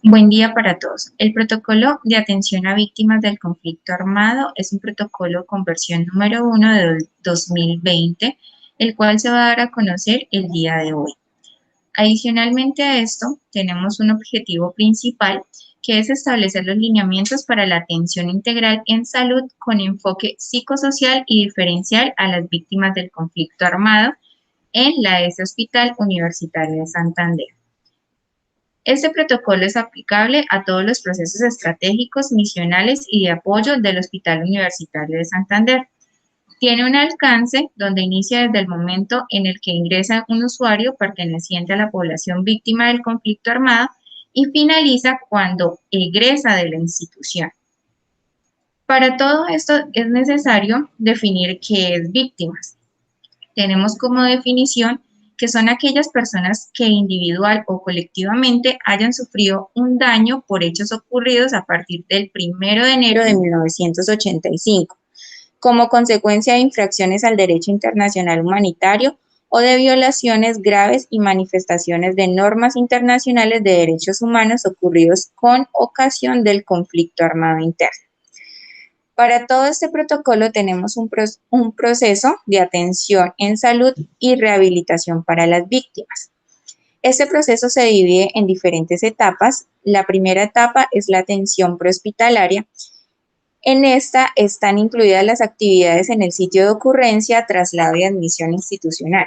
Buen día para todos. El protocolo de atención a víctimas del conflicto armado es un protocolo con versión número 1 de 2020, el cual se va a dar a conocer el día de hoy. Adicionalmente a esto, tenemos un objetivo principal que es establecer los lineamientos para la atención integral en salud con enfoque psicosocial y diferencial a las víctimas del conflicto armado en la ES Hospital Universitario de Santander. Este protocolo es aplicable a todos los procesos estratégicos, misionales y de apoyo del Hospital Universitario de Santander. Tiene un alcance donde inicia desde el momento en el que ingresa un usuario perteneciente a la población víctima del conflicto armado y finaliza cuando egresa de la institución. Para todo esto es necesario definir qué es víctimas. Tenemos como definición que son aquellas personas que individual o colectivamente hayan sufrido un daño por hechos ocurridos a partir del 1 de enero de 1985, como consecuencia de infracciones al derecho internacional humanitario o de violaciones graves y manifestaciones de normas internacionales de derechos humanos ocurridos con ocasión del conflicto armado interno. Para todo este protocolo tenemos un proceso de atención en salud y rehabilitación para las víctimas. Este proceso se divide en diferentes etapas. La primera etapa es la atención prehospitalaria. En esta están incluidas las actividades en el sitio de ocurrencia, traslado y admisión institucional.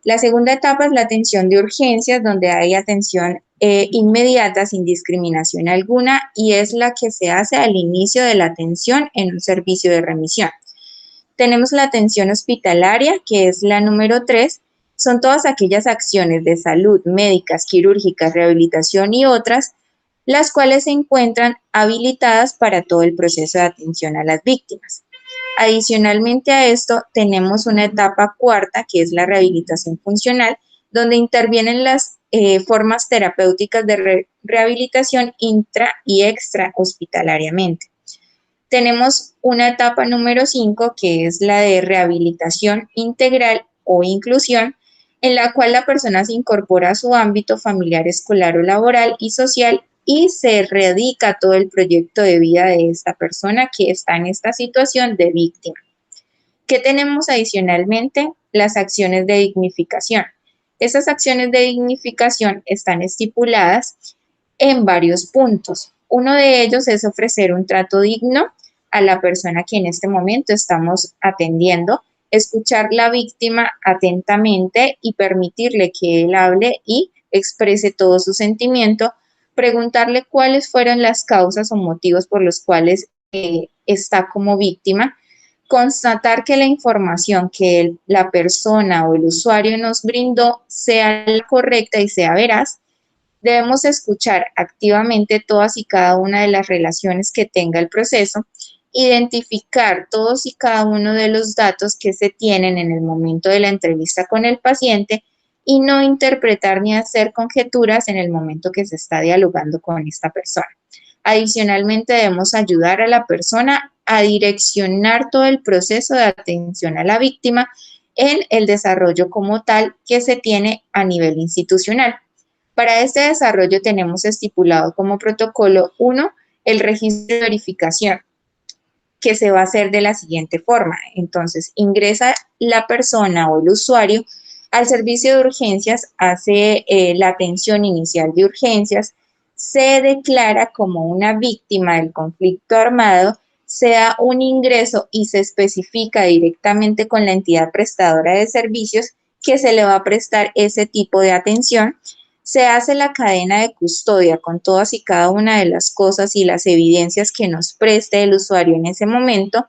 La segunda etapa es la atención de urgencias, donde hay atención inmediata sin discriminación alguna y es la que se hace al inicio de la atención en un servicio de remisión. Tenemos la atención hospitalaria, que es la número 3. Son todas aquellas acciones de salud, médicas, quirúrgicas, rehabilitación y otras, las cuales se encuentran habilitadas para todo el proceso de atención a las víctimas. Adicionalmente a esto, tenemos una etapa cuarta, que es la rehabilitación funcional, donde intervienen las formas terapéuticas de rehabilitación intra y extra hospitalariamente. Tenemos una etapa número 5, que es la de rehabilitación integral o inclusión, en la cual la persona se incorpora a su ámbito familiar, escolar o laboral y social y se radica todo el proyecto de vida de esta persona que está en esta situación de víctima. ¿Qué tenemos adicionalmente? Las acciones de dignificación. Estas acciones de dignificación están estipuladas en varios puntos. Uno de ellos es ofrecer un trato digno a la persona que en este momento estamos atendiendo, escuchar la víctima atentamente y permitirle que él hable y exprese todo su sentimiento, preguntarle cuáles fueron las causas o motivos por los cuales está como víctima, constatar que la información que la persona o el usuario nos brindó sea la correcta y sea veraz. Debemos escuchar activamente todas y cada una de las relaciones que tenga el proceso, identificar todos y cada uno de los datos que se tienen en el momento de la entrevista con el paciente y no interpretar ni hacer conjeturas en el momento que se está dialogando con esta persona. Adicionalmente, debemos ayudar a la persona a direccionar todo el proceso de atención a la víctima en el desarrollo como tal que se tiene a nivel institucional. Para este desarrollo tenemos estipulado como protocolo 1 el registro de verificación, que se va a hacer de la siguiente forma. Entonces, ingresa la persona o el usuario al servicio de urgencias, hace la atención inicial de urgencias, se declara como una víctima del conflicto armado, se da un ingreso y se especifica directamente con la entidad prestadora de servicios que se le va a prestar ese tipo de atención. Se hace la cadena de custodia con todas y cada una de las cosas y las evidencias que nos preste el usuario en ese momento.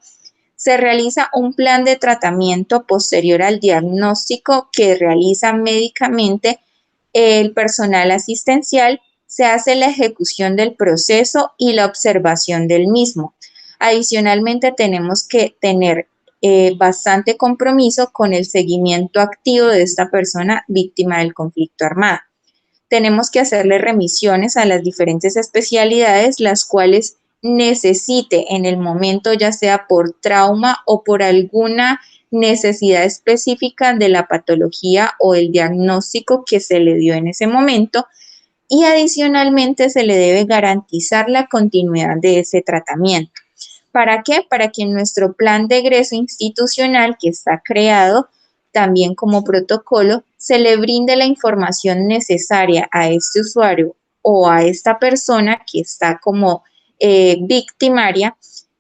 Se realiza un plan de tratamiento posterior al diagnóstico que realiza médicamente el personal asistencial. Se hace la ejecución del proceso y la observación del mismo. Adicionalmente, tenemos que tener bastante compromiso con el seguimiento activo de esta persona víctima del conflicto armado. Tenemos que hacerle remisiones a las diferentes especialidades, las cuales necesite en el momento, ya sea por trauma o por alguna necesidad específica de la patología o el diagnóstico que se le dio en ese momento. y adicionalmente se le debe garantizar la continuidad de ese tratamiento. ¿Para qué? Para que en nuestro plan de egreso institucional que está creado también como protocolo, se le brinde la información necesaria a este usuario o a esta persona que está como victimaria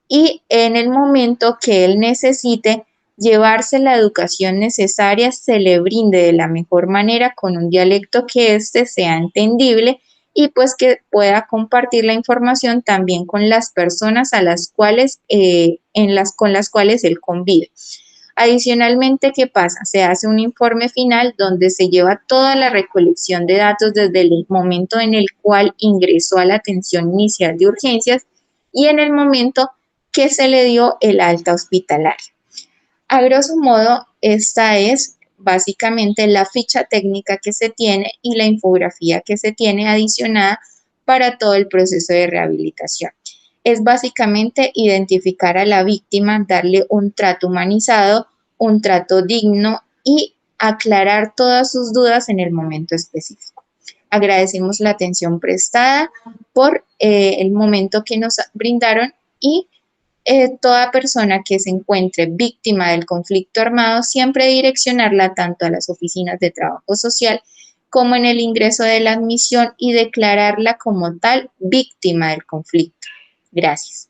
y en el momento que él necesite llevarse la educación necesaria, se le brinde de la mejor manera con un dialecto que éste sea entendible y pues que pueda compartir la información también con las personas a las cuales, con las cuales él convive. Adicionalmente, ¿qué pasa? Se hace un informe final donde se lleva toda la recolección de datos desde el momento en el cual ingresó a la atención inicial de urgencias y en el momento que se le dio el alta hospitalaria. A grosso modo, esta es básicamente la ficha técnica que se tiene y la infografía que se tiene adicionada para todo el proceso de rehabilitación. Es básicamente identificar a la víctima, darle un trato humanizado, un trato digno y aclarar todas sus dudas en el momento específico. Agradecemos la atención prestada por el momento que nos brindaron y toda persona que se encuentre víctima del conflicto armado, siempre direccionarla tanto a las oficinas de trabajo social como en el ingreso de la admisión y declararla como tal víctima del conflicto. Gracias.